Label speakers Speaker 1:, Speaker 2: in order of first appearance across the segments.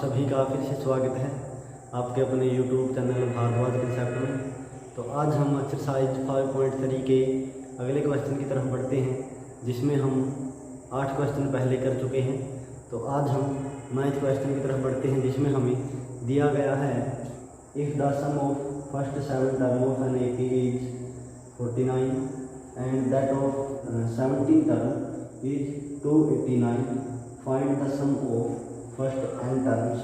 Speaker 1: सभी का फिर से स्वागत है आपके अपने YouTube चैनल भारद्वाज कंसेप्ट में। तो आज हम एक्सरसाइज 5.3 के अगले क्वेश्चन की तरफ बढ़ते हैं, जिसमें हम 8 क्वेश्चन पहले कर चुके हैं। तो आज हम 9th क्वेश्चन की तरफ बढ़ते हैं, जिसमें हमें दिया गया है if the sum of first 7 term of an AP is 49 and that of 17 term is 289, find the sum of first n terms.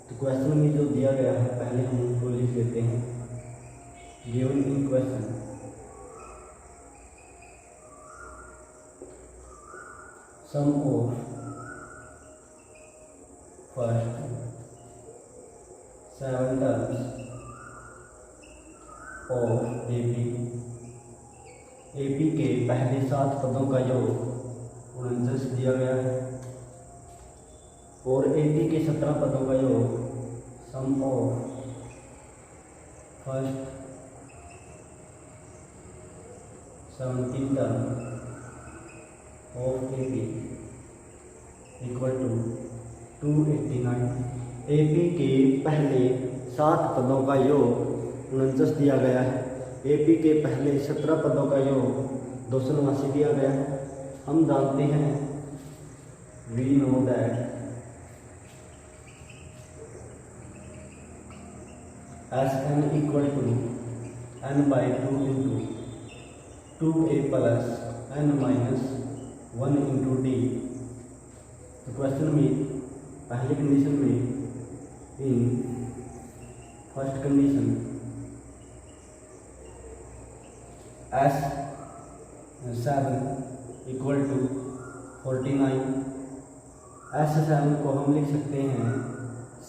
Speaker 1: तो क्वेश्चन में जो दिया गया है पहले हम उनको लिख लेते हैं। Given in question sum of first 7 terms of AP के पहले 7 पदों का योग 49 दिया गया है और AP के 17 पदों का योग sum of first 17 term of AP equal to 289। AP के पहले 7 पदों का योग 49 दिया गया है। AP के पहले 17 पदों का योग 289 दिया गया है। हम जानते हैं we know that Sn equal to n/2 into 2a plus n minus 1 into d। तो क्वेश्चन में पहली कंडीशन में in first condition S7 equal to 49। S7 को हम लिख सकते हैं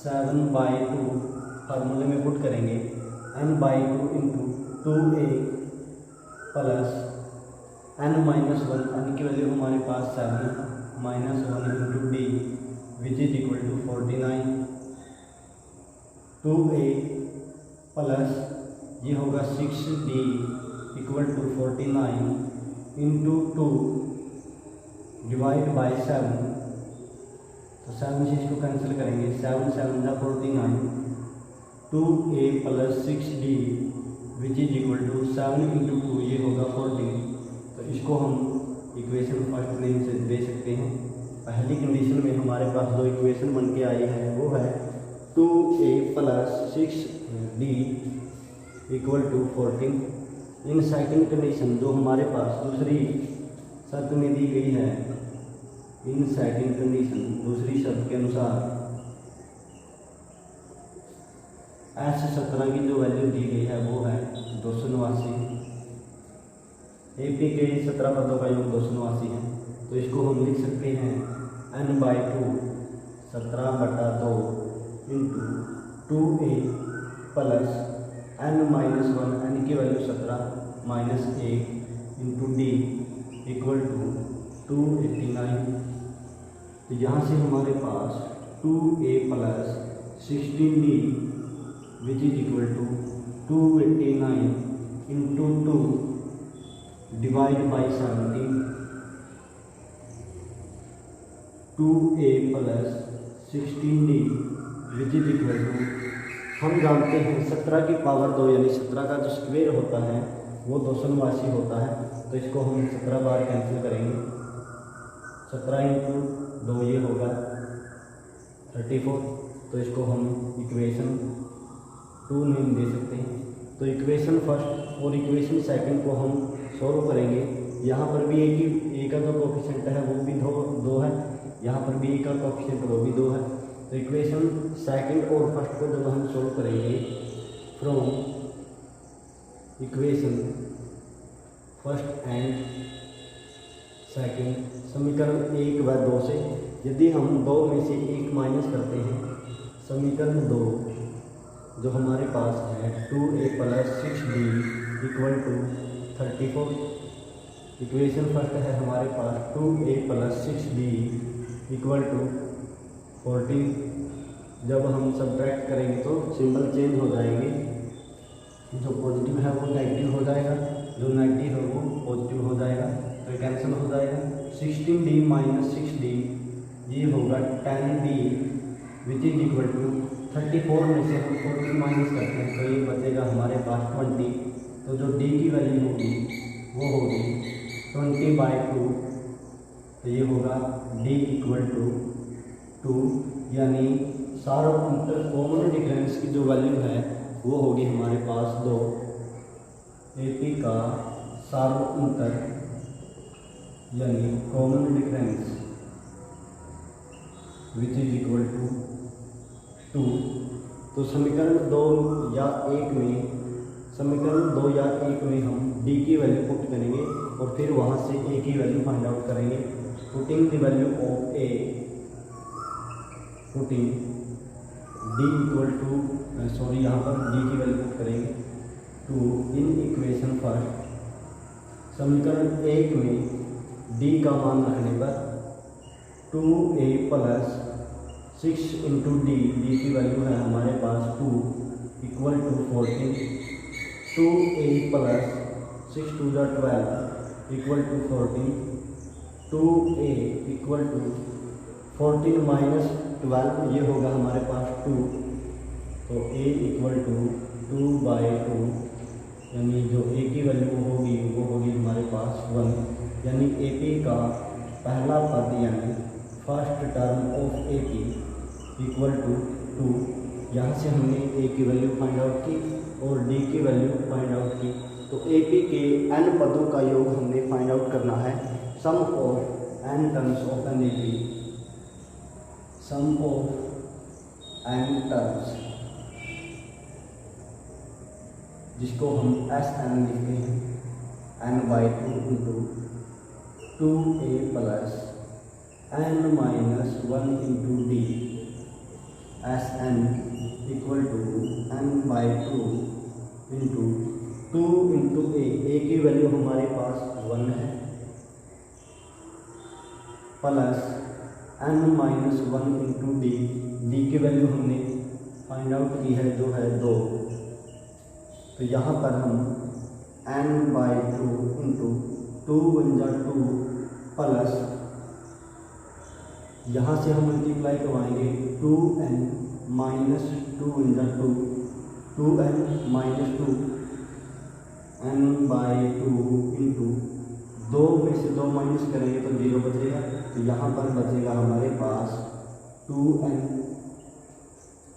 Speaker 1: 7/2 फार्मूले में पुट करेंगे n/2 into 2a plus n minus 1, n की वैल्यू हमारे पास 7 minus 1 into d which is equal to 49। 2a plus ये होगा 6d equal to 49 into 2 divide by 7। तो 7 से इसको कैंसिल करेंगे, 7 7 जा 49, 2a plus 6d which is equal to 7 into 2, ये होगा 14। तो इसको हम इक्वेशन फर्स्ट नेम से दे सकते हैं। पहली कंडीशन में हमारे पास जो इक्वेशन बन के आई है वो है 2a plus 6d equal to 14। In second condition जो हमारे पास दूसरी शर्त में दी गई है, इन सेकंड कंडीशन दूसरी शर्त के अनुसार S17 की जो वैल्यू दी गई है वो है 289। AP के 17 पदों का योग 289 है। तो इसको हम लिख सकते हैं n/2 17/2 into 2a plus n minus 1, n की value 17 minus 1 into d equal to 289। तो यहाँ से हमारे पास 2a plus 16d which is equal to 289 into 2 divide by 17, 2a plus 16d which is equal to, हम जानते हैं 17 की पावर 2 यानी 17 का जो स्क्वायर होता है वो 289 होता है। तो इसको हम 17 बार कैंसिल करेंगे, 17 इंटू 2 ये होगा 34। तो इसको हम इक्वेशन 2 नेम दे सकते हैं। तो इक्वेशन फर्स्ट और इक्वेशन सेकंड को हम सॉल्व करेंगे। यहाँ पर भी a का जो कोफिशिएंट है वो भी 2 है, यहाँ पर भी a का कोफिशिएंट वो भी 2 है। तो इक्वेशन सेकंड और फर्स्ट को जब हम सॉल्व करेंगे from equation first and second समीकरण 1 व 2 से, यदि हम 2 में से 1 माइनस करते हैं, समीकरण 2 जो हमारे पास है 2a plus 6d equal to 34। Equation first है हमारे पास 2a plus 6d equal to 14। जब हम सब्ट्रैक्ट करेंगे तो सिंबल चेंज हो जाएंगे, जो पॉजिटिव है वो नेगेटिव हो जाएगा, जो नेगेटिव है वो पॉजिटिव हो जाएगा। तो कैंसिल हो जाएगा। 16d माइनस 6d ये होगा 10d which is equal to 34 में से हम 14 माइनस करते हैं तो ये बचेगा हमारे पास 20। तो जो डी की वैल्यू होगी वो होगी 20/2। तो ये होगा डी इक्वल टू 2, यानी सार्वभौमिक कॉमन डिफरेंस की जो वैल्यू है वो होगी हमारे पास 2। AP का सार्वभौमिक यानी common difference which is equal to 2। तो समीकरण 2 या 1 में हम डी की वैल्यू पुट करेंगे और फिर वहाँ से ए की वैल्यू फाइंड आउट करेंगे। Putting the value of A, putting D equal to यहाँ पर डी की वैल्यू पुट करेंगे 2 इन इक्वेशन फर्स्ट। समीकरण 1 में डी का मान रखने पर 2a प्लस 6 इंटू डी की वैल्यू है हमारे पास 2 equal to 14। 2a plus 6 2 12 equal to 14। 2a equal to 14 minus 12 ये होगा हमारे पास 2। तो a इक्वल टू 2/2, यानी जो a की वैल्यू होगी वो होगी हमारे पास 1। यानी AP का पहला पद यानी first term of AP equal to 2। यहाँ से हमने A की वैल्यू फाइंड आउट की और D की वैल्यू फाइंड आउट की। तो AP के n पदों का योग हमने फाइंड आउट करना है। Sum of n terms of an AP, sum of n terms जिसको हम SN लिखते हैं n/2 into 2a plus n minus 1 into d. SN equal to n/2 into 2 into a की वैल्यू हमारे पास 1 है plus n minus 1 into D की value हमने फाइंड आउट की है जो है 2। तो यहाँ पर हम n/2 इंटू 2 × 2 प्लस यहाँ से हम मल्टीप्लाई करवाएंगे 2n minus 2 × 2, 2n minus 2 n/2 into 2 में से 2 माइनस करेंगे तो 0 बचेगा। तो यहाँ पर बचेगा हमारे पास 2n,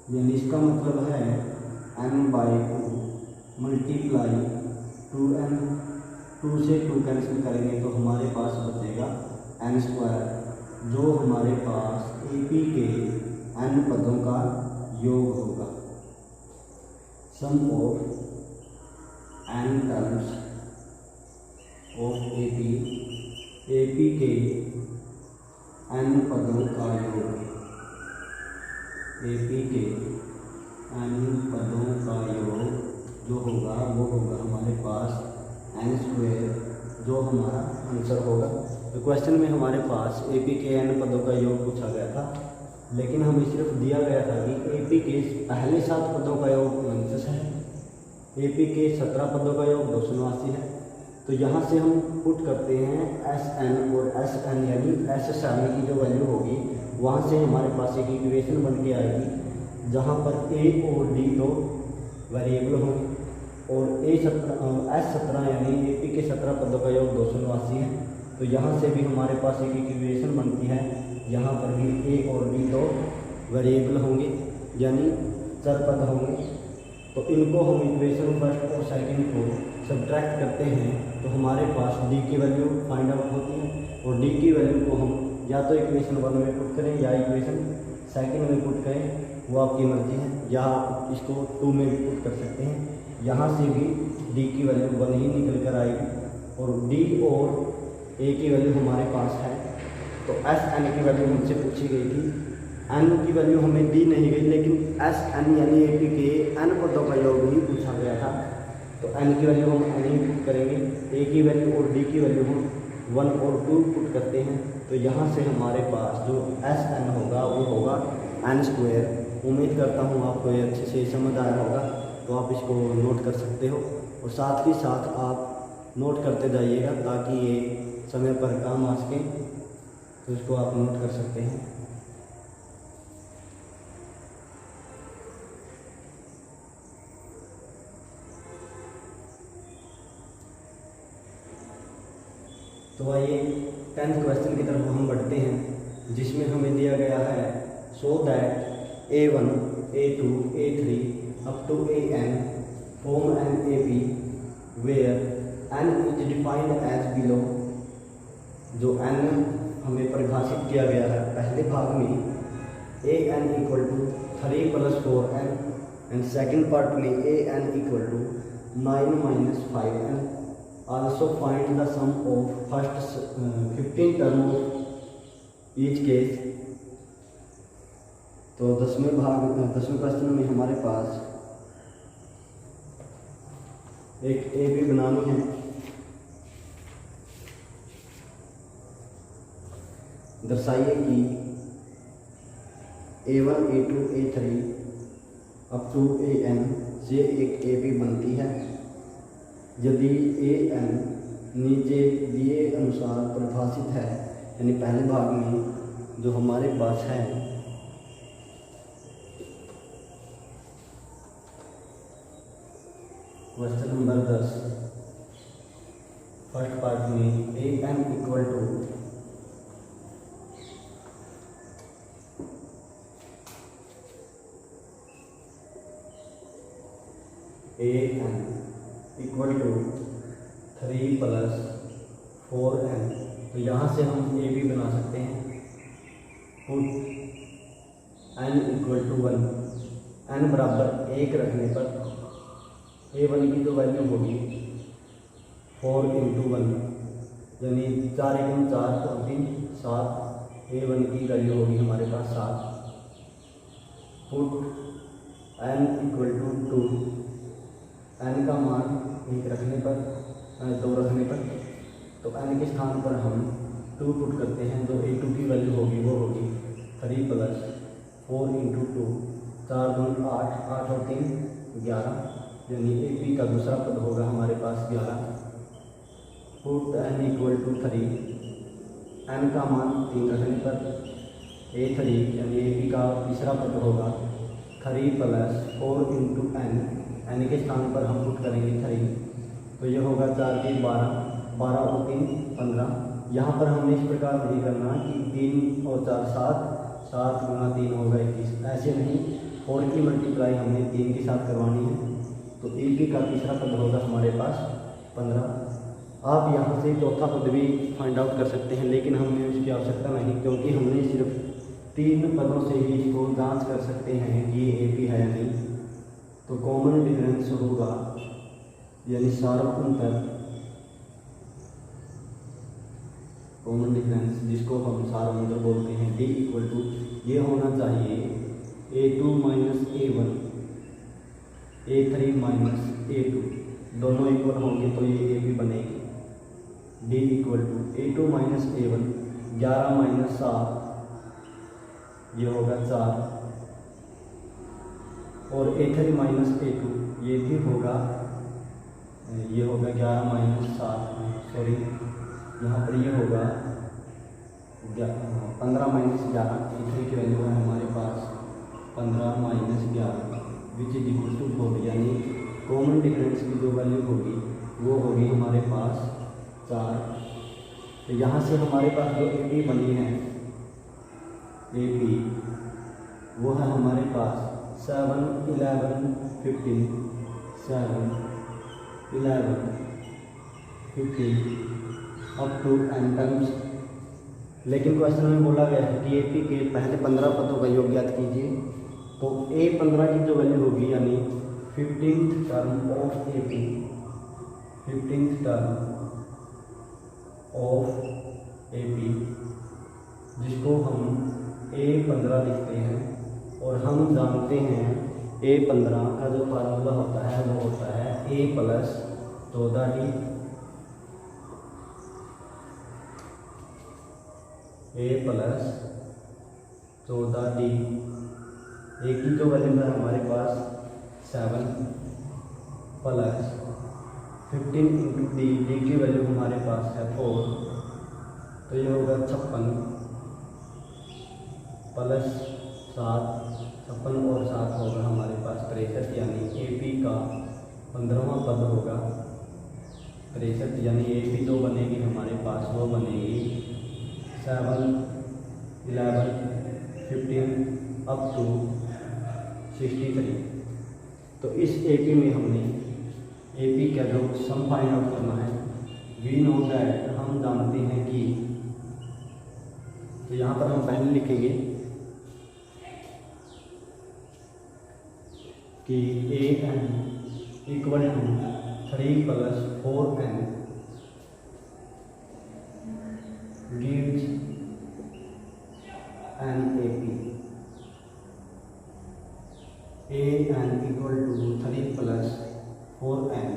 Speaker 1: यानी इसका मतलब है n/2 मल्टीप्लाई 2n, 2 से 2 कैंसिल करेंगे तो हमारे पास बचेगा n², जो हमारे पास AP के n पदों का योग होगा। Sum of n terms of AP के n पदों का योग, AP के n पदों का योग जो होगा वो होगा हमारे पास n², जो हमारा आंसर होगा। तो क्वेश्चन में हमारे पास AP के n पदों का योग पूछा गया था, लेकिन हमें सिर्फ दिया गया था कि AP के पहले 7 पदों का योग 49 है, AP के 17 पदों का योग 289 है। तो यहाँ से हम पुट करते हैं SN और SN, यानी S7 की जो वैल्यू होगी वहाँ से हमारे पास एक इक्वेशन बन के आएगी जहाँ पर A और D दो वेरिएबल होंगे और S17 यानी AP के 17 पदों का योग 289 है। तो यहाँ से भी हमारे पास एक इक्वेशन बनती है, यहाँ पर भी A और D दो वेरिएबल होंगे यानी चर पद होंगे। तो इनको हम इक्वेशन फर्स्ट और सेकंड को सब्ट्रैक्ट करते हैं तो हमारे पास D की वैल्यू फाइंड आउट होती है और D की वैल्यू को हम या तो इक्वेशन 1 में पुट करें या इक्वेशन सेकंड में पुट करें, वो आपकी मर्जी है, या आप इसको 2 में भी पुट कर सकते हैं। यहाँ से भी D की वैल्यू 1 ही निकल कर आएगी और D और A की वैल्यू हमारे पास है। तो SN की वैल्यू हमसे पूछी गई थी, N की वैल्यू हमें दी नहीं गई, लेकिन SN यानी AP के N पदों का योग ही पूछा गया था। तो N की वैल्यू हम N ही पुट करेंगे, A की वैल्यू और D की वैल्यू हम 1 और 2 पुट करते हैं। तो यहाँ से हमारे पास जो SN होगा वो होगा n²। उम्मीद करता हूँ आपको ये अच्छे से समझ आया होगा, तो आप इसको नोट कर सकते हो और साथ ही साथ आप नोट करते जाइएगा ताकि ये समय पर काम आ सके, तो इसको आप नोट कर सकते हैं। तो आइए 10th क्वेश्चन की तरफ हम बढ़ते हैं, जिसमें हमें दिया गया है so that A1, A2, A3 up to AN form an AP where n is defined as below. जो n हमें परिभाषित किया गया है पहले भाग में AN equal to 3 + 4n and second part में AN equal to 9 - 5n। Also find the sum of first 15 term of each case। तो 10वें क्वेश्चन में हमारे पास एक AB बनानी है। दर्शाइए कि A1, A2, A3 up to AN से एक AB बनती है यदि AN नीचे दिए अनुसार परिभाषित है। यानी पहले भाग में जो हमारे पास है क्वेश्चन नंबर 10 फर्स्ट पार्ट में AN equal to AN equal to 3 + 4n। तो यहाँ से हम AB बना सकते हैं। Put n equal to 1, n बराबर 1 रखने पर A1 की जो वैल्यू होगी 4 × 1 यानी 4 × 4 और 3 7। A1 की वैल्यू होगी हमारे पास 7। Put n equal to 2, n का मान 1 रखने पर 2 रखने पर तो n के स्थान पर हम 2 पुट करते हैं। जो A2 की वैल्यू होगी वो होगी 3 + 4 × 2 4 × 2 8 8 और 3 11 यानी AP का दूसरा पद होगा हमारे पास 11। Put n equal to 3, n का मान 3 रखने पर A3 यानी AP का तीसरा पद होगा 3 + 4 × n, n के स्थान पर हम पुट करेंगे 3। तो ये होगा 4 × 3 12 12 और 3 15। यहाँ पर हमने इस प्रकार नहीं करना कि 3 और 4 7 7 × 3 होगा 21, ऐसे नहीं। 4 की मल्टीप्लाई हमने 3 के साथ करवानी है। तो AP का तीसरा पद होगा हमारे पास 15। आप यहाँ से चौथा पद भी फाइंड आउट कर सकते हैं, लेकिन हमें उसकी आवश्यकता नहीं, क्योंकि हमने सिर्फ 3 पदों से ही इसको जांच कर सकते हैं कि ये AP है या नहीं। तो कॉमन डिफरेंस होगा यानी सार्वंतर, कॉमन डिफरेंस जिसको हम सार्वंतर बोलते हैं, D इक्वल टू ये होना चाहिए A2 - A1 A3 - A2 दोनों इक्वल होंगे तो ये AB बनेगी। D equal to A2 - A1 11 - 7 ये होगा 4 और A3 - A2 ये भी होगा, ये होगा 11 - 7 सॉरी यहाँ पर ये होगा 15 - 11। A3 की वैल्यू है हमारे पास 15 - 11 विच इज इक्वल टू 4। यानी कॉमन डिफरेंस की जो वैल्यू होगी वो होगी हमारे पास 4। तो यहाँ से हमारे पास जो AP बनी है AP वो है हमारे पास 7 11 15 7 11 15 अप टू n टर्म्स। लेकिन क्वेश्चन में बोला गया है कि AP के पहले 15 पदों का योग ज्ञात कीजिए। तो A15 की जो वैल्यू होगी यानी 15th term of AP 15th term of AP जिसको हम A15 लिखते हैं। और हम जानते हैं A15 का जो फार्मूला होता है वो होता है A + 14D A + 14D। A की जो वैल्यू है हमारे पास 7 + 15 × D की वैल्यू हमारे पास है 4। तो ये होगा 56 + 7 56 और 7 होगा हमारे पास 63। यानी AP का 15वां पद होगा 63, यानी AP जो बनेगी हमारे पास वो बनेगी 7, 11, 15 अप टू 63। तो इस AP में हमने AP का जो सम फाइंड आउट करना है, वी नो दैट, हम जानते हैं कि, तो यहाँ पर हम पहले लिखेंगे कि AN equal to 3 + 4N gives an AP। AN equal to 3 + 4N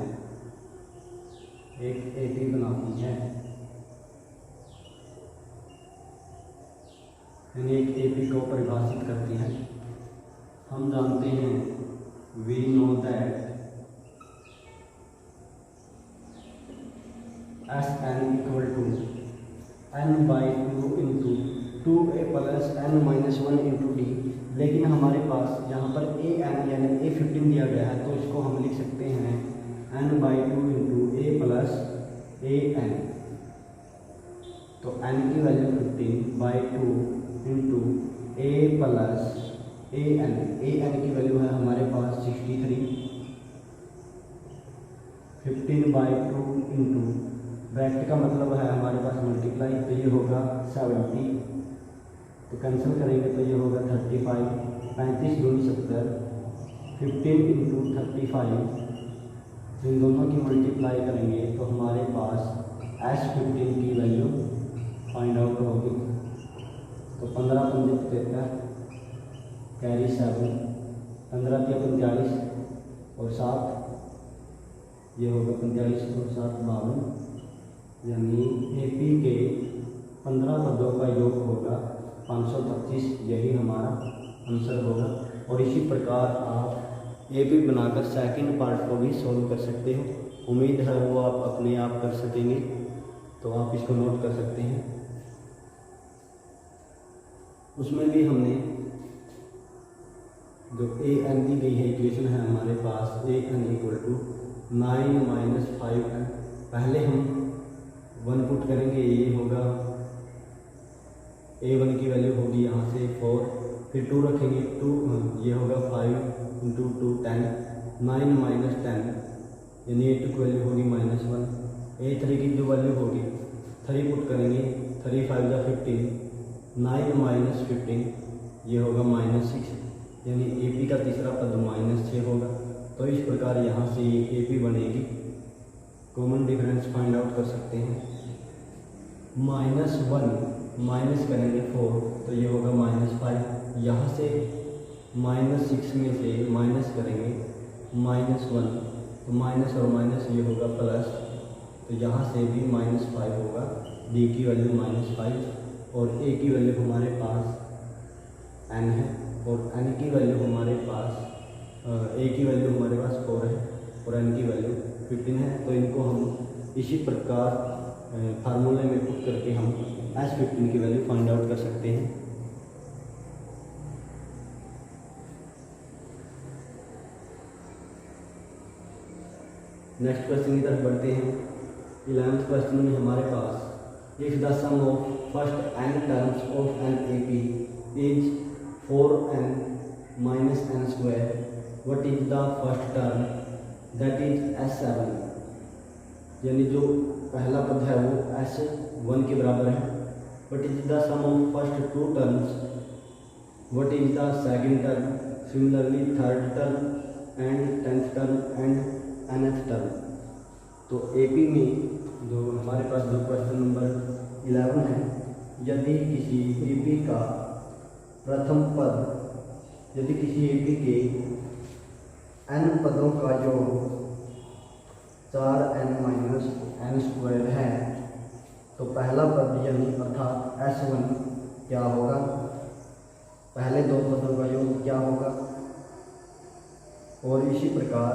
Speaker 1: एक AP बनाती है, यानी एक AP को परिभाषित करती है। हम जानते हैं we know that SN equal to n/2 into 2A + n-1 into D। लेकिन हमारे पास यहाँ पर AN यानी A15 दिया गया है, तो इसको हम लिख सकते हैं n/2 इंटू A + AN। तो n की value 15/2 into A + AN। AN की वैल्यू है हमारे पास 63। 15/2 इंटू, ब्रैकेट का मतलब है हमारे पास मल्टीप्लाई, तो ये होगा 70। तो कैंसिल करेंगे तो ये होगा 35। 35 दूनी 70। 15 इंटू 35, इन दोनों की मल्टीप्लाई करेंगे तो हमारे पास S15 की वैल्यू फाइंड आउट होगी। तो 15 × 5 = 73, कैरी 7, 15 × 45 और 7, ये होगा 45 और 7 52, यानी AP के 15 पदों का योग होगा 525। यही हमारा आंसर होगा। और इसी प्रकार आप AP बनाकर सेकंड पार्ट को भी सॉल्व कर सकते हो। उम्मीद है वो आप अपने आप कर सकेंगे, तो आप इसको नोट कर सकते हैं। उसमें भी हमने जो AN दी गई है इक्वेशन है हमारे पास, AN इक्वल टू 9 - 5N। पहले हम 1 पुट करेंगे, ये होगा A1 की वैल्यू होगी यहाँ से 4, फिर 2 रखेंगे, 2 ये होगा 5 इंटू 2 10, 9 - 10 यानी A2 की वैल्यू होगी -1। A3 की जो वैल्यू होगी 3 पुट करेंगे, 3 × 5 = 15, 9 - 15 ये होगा -6, यानी AP का तीसरा पद -6 होगा। तो इस प्रकार यहाँ से ये AP बनेगी। कॉमन डिफरेंस फाइंड आउट कर सकते हैं। -1 माइनस करेंगे 4, तो ये होगा -5। यहाँ से -6 में से माइनस करेंगे -1, तो माइनस और माइनस ये होगा प्लस, तो यहाँ से भी -5 होगा। D की वैल्यू -5 और A की वैल्यू हमारे पास N है, और N की वैल्यू हमारे पास A की वैल्यू हमारे पास 4 है और N की वैल्यू 15 है। तो इनको हम इसी प्रकार फार्मूले में पुट करके हम S15 की वैल्यू फाइंड आउट कर सकते हैं। नेक्स्ट क्वेश्चन की तरफ बढ़ते हैं। 11th क्वेश्चन में हमारे पास if the sum of first n terms of an AP is 4n - n², what is the first term that is S7। यानी जो पहला पद है वो S1 के बराबर है। What is the sum of first 2 terms, what is the second term, similarly third term and 10th term and nth term. तो AP में जो हमारे पास जो क्वेश्चन नंबर 11 है, यदि किसी AP का प्रथम पद, यदि किसी AP के n पदों का योग 4n - n² है, तो पहला पद यानी अर्थात S1 क्या होगा, पहले दो पदों का योग क्या होगा, और इसी प्रकार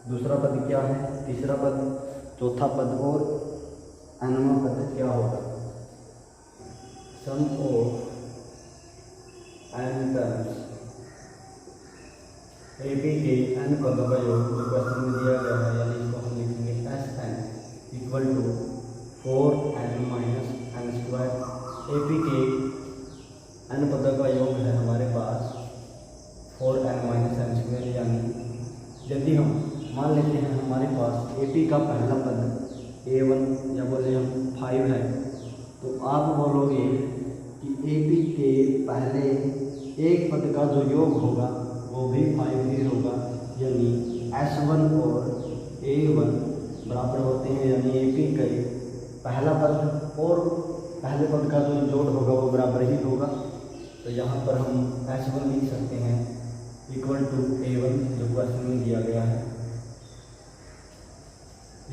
Speaker 1: दूसरा पद क्या है, तीसरा पद, चौथा पद और nवां पद क्या होगा। Sum of n terms, AP के n पदों का योग जो क्वेश्चन में दिया गया है, यानी इसको हम लिखेंगे Sn AP के n पदों का योग है हमारे पास 4n-n², यानी यदि हम मान लेते हैं हमारे पास AP का पहला पद A1 या बोले हम 5 है, तो आप बोलोगे कि AP के पहले एक पद का जो योग होगा वो भी 5 ही होगा, यानी S1 और A1 बराबर होते हैं, यानी AP के पहला पद और पहले पद का जो जोड़ होगा वो बराबर ही होगा। तो यहाँ पर हम S1 लिख सकते हैं इक्वल टू A1 जो क्वेश्चन में दिया गया है,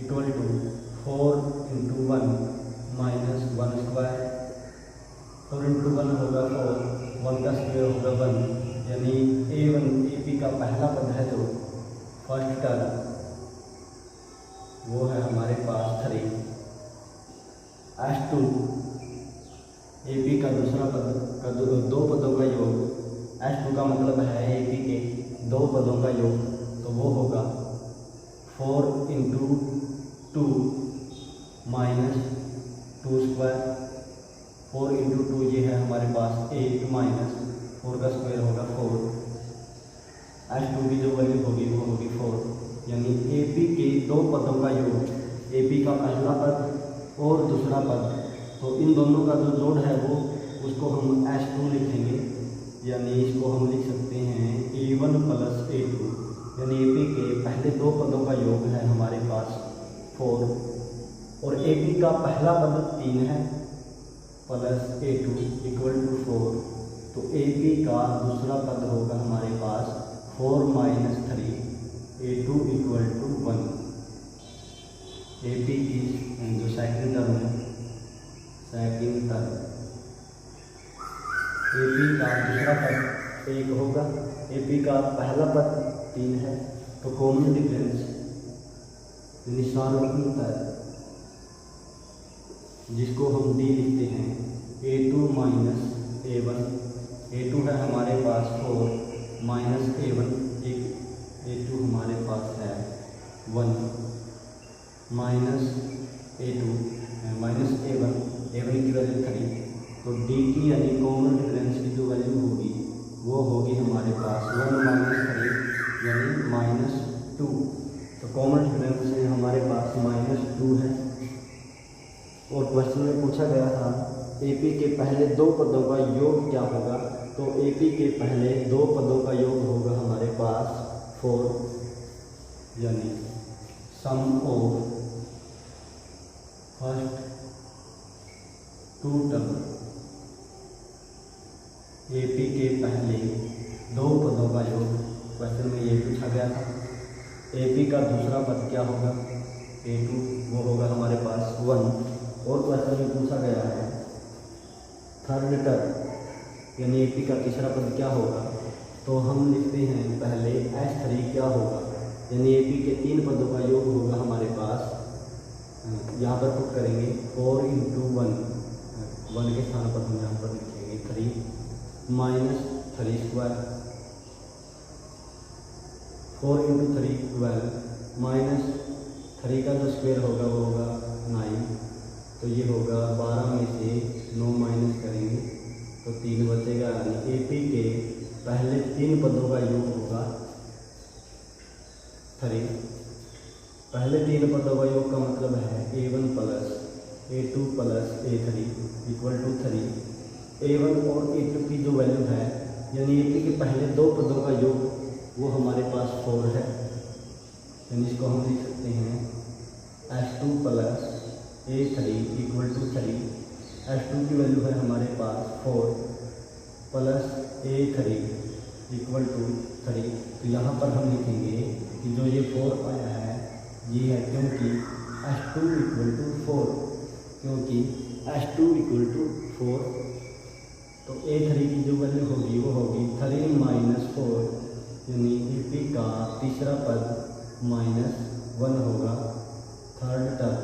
Speaker 1: इक्वल टू 4 × 1 - 1², 4 × 1 होगा 4, 1 का स्क्वायर होगा 1, यानी A1 AP का पहला पद है जो फर्स्ट टर्म वो है हमारे पास 3। S2 AP का दूसरा पद का दो पदों का योग, S2 का मतलब है AP के दो पदों का योग, तो वो होगा 4 × 2 - 2², 4 × 2 ये है हमारे पास 8 - 4 का स्क्वायर होगा 4। S2 की जो वैल्यू होगी वो होगी 4, यानी AP के दो पदों का योग, AP का पहला पद और दूसरा पद, तो इन दोनों का जो जोड़ है वो उसको हम S2 लिखेंगे, यानी इसको हम लिख सकते हैं A1 + A2, यानी AP के पहले दो पदों का योग है हमारे पास 4 और AP का पहला पद 3 है प्लस A2 इक्वल टू 4, तो AP का दूसरा पद होगा हमारे पास 4 - 3, A2 इक्वल टू 1। AP की जो सेकंड टर्म है, सेकंड टर्म AP का दूसरा पद 1 होगा, AP का पहला पद 3 है, तो कॉमन डिफरेंस यानी सार्वत्रिक जिसको हम D लिखते हैं A2 - A1, A2 है हमारे पास 4 - A1, A2 हमारे पास है 1 माइनस A2 -A1, A1 की वैल्यू 3, तो D की यानी कॉमन डिफरेंस की जो वैल्यू होगी वो होगी हमारे पास 1 - 3 यानी -2, तो कॉमन डिफरेंस में हमारे पास -2 है। और क्वेश्चन में पूछा गया था AP के पहले दो पदों का योग क्या होगा, तो AP के पहले दो पदों का योग होगा हमारे पास 4, यानी सम ऑफ फर्स्ट 2 टर्म, AP के पहले दो पदों का योग, क्वेश्चन में ये पूछा गया था। AP का दूसरा पद क्या होगा A2, वो होगा हमारे पास 1, और क्वेश्चन में पूछा गया है थर्ड टर्म यानी AP का तीसरा पद क्या होगा, तो हम लिखते हैं पहले S3 क्या होगा, यानी AP के 3 पदों का योग होगा हमारे पास, यहाँ पर पुट करेंगे 4 × 1 के स्थान पर हम यहाँ पर लिखेंगे 3 - 3², 4 × 3 12, -3 का जो स्क्वायर होगा वो होगा 9, तो ये होगा 12 में से 9 माइनस करेंगे तो 3 बचेगा, यानी AP के पहले 3 पदों का योग होगा 3। पहले 3 पदों का योग का मतलब है A1 + A2 + A3 equal to 3। A1 और A2 की जो वैल्यू है, यानी AP के पहले 2 पदों का योग वो हमारे पास 4 है, यानी इसको हम लिख सकते हैं S2 + A3 equal to 3। S2 की वैल्यू है हमारे पास 4 + A3 इक्वल टू 3, तो यहाँ पर हम लिखेंगे कि जो ये 4 आया है ये है क्योंकि S2 = 4, क्योंकि S2 = 4, तो A3 की जो वैल्यू होगी वो होगी 3 - 4, यानी AP का तीसरा पद -1 होगा, थर्ड टर्म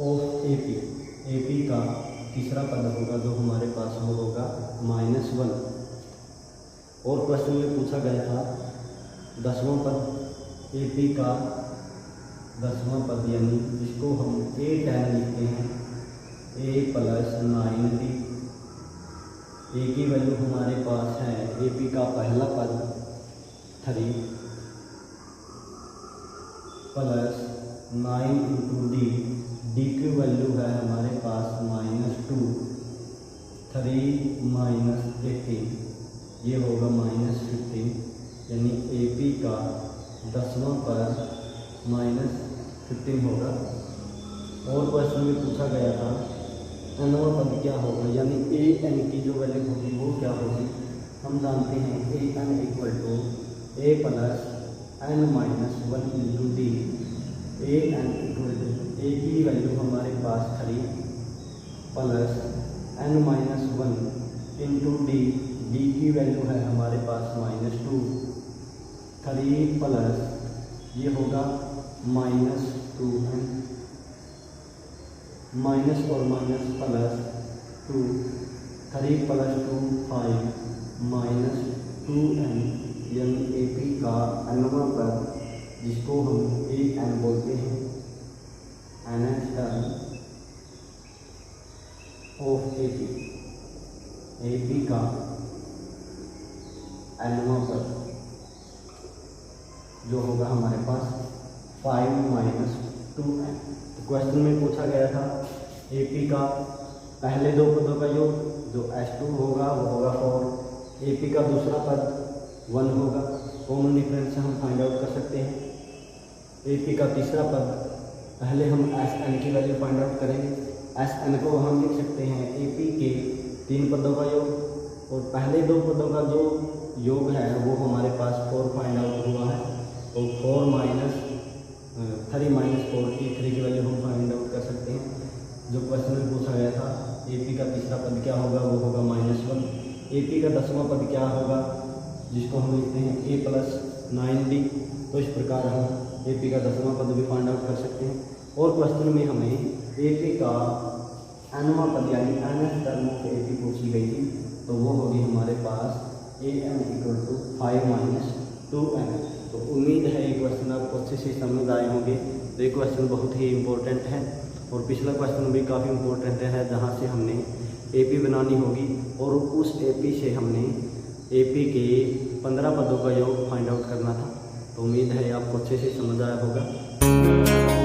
Speaker 1: ऑफ AP का तीसरा पद होगा जो हमारे पास वो होगा -1। और क्वेश्चन में पूछा गया था 10वां पद AP का 10वां पद, यानी जिसको हम A10 लिखते हैं, ए प्लस 9d। ए की वैल्यू हमारे पास है ए पी का पहला पद 3 प्लस 9 इंटू डी। डी की वैल्यू है हमारे पास -2। 3 माइनस 18 ये होगा -15, यानी ए पी का 10वां पद -15 होगा। और क्वेश्चन में पूछा गया था nवां पद क्या होगा, यानी ए एन की जो वैल्यू होगी वो क्या होगी। हम जानते हैं A N equal to A plus N minus 1 into D. A N equal to A की वैल्यू हमारे पास 3 plus N minus 1 into D. D की वैल्यू है हमारे पास -2। 3 प्लस ये होगा -2n, माइनस और माइनस प्लस 2। 3 प्लस 2 5 -2n, यानी ए पी का nवां पद जिसको हम ए एन बोलते हैं, nth term of A P का nवां पद जो होगा हमारे पास 5 - 2n। क्वेश्चन में पूछा गया था ए पी का पहले दो पदों का योग जो S2 होगा वो होगा 4। ए पी का दूसरा पद 1 होगा। कॉमन डिफरेंस से हम फाइंड आउट कर सकते हैं। ए पी का तीसरा पद पहले हम एस एन की वैल्यू फाइंड आउट करेंगे। एस एन को हम लिख सकते हैं ए पी के 3 पदों का योग, और पहले दो पदों का जो योग है वो हमारे पास 4 फाइंड आउट हुआ है। तो 4 माइनस 3 माइनस 4 की 3 की वैल्यू हम फाइंड आउट कर सकते हैं। जो क्वेश्चन में पूछा गया था ए पी का तीसरा पद क्या होगा, वो होगा -1। ए पी का 10वां पद क्या होगा, जिसको हम लिखते हैं ए प्लस 9d। तो इस प्रकार हम ए पी का 10वां पद भी फाइंड आउट कर सकते हैं। और क्वेश्चन में हमें ए पी का nवां पद यानी nth term of A P पूछी गई थी, तो वो होगी हमारे पास ए एन इक्वल टू 5 - 2n। तो उम्मीद है ये क्वेश्चन आपको अच्छे से समझ आए होंगे। तो ये क्वेश्चन बहुत ही इम्पोर्टेंट है, और पिछला क्वेश्चन भी काफ़ी इम्पोर्टेंट है, जहाँ से हमने एपी बनानी होगी और उस एपी से हमने एपी के 15 पदों का योग फाइंड आउट करना था। तो उम्मीद है आपको अच्छे से समझ आया होगा।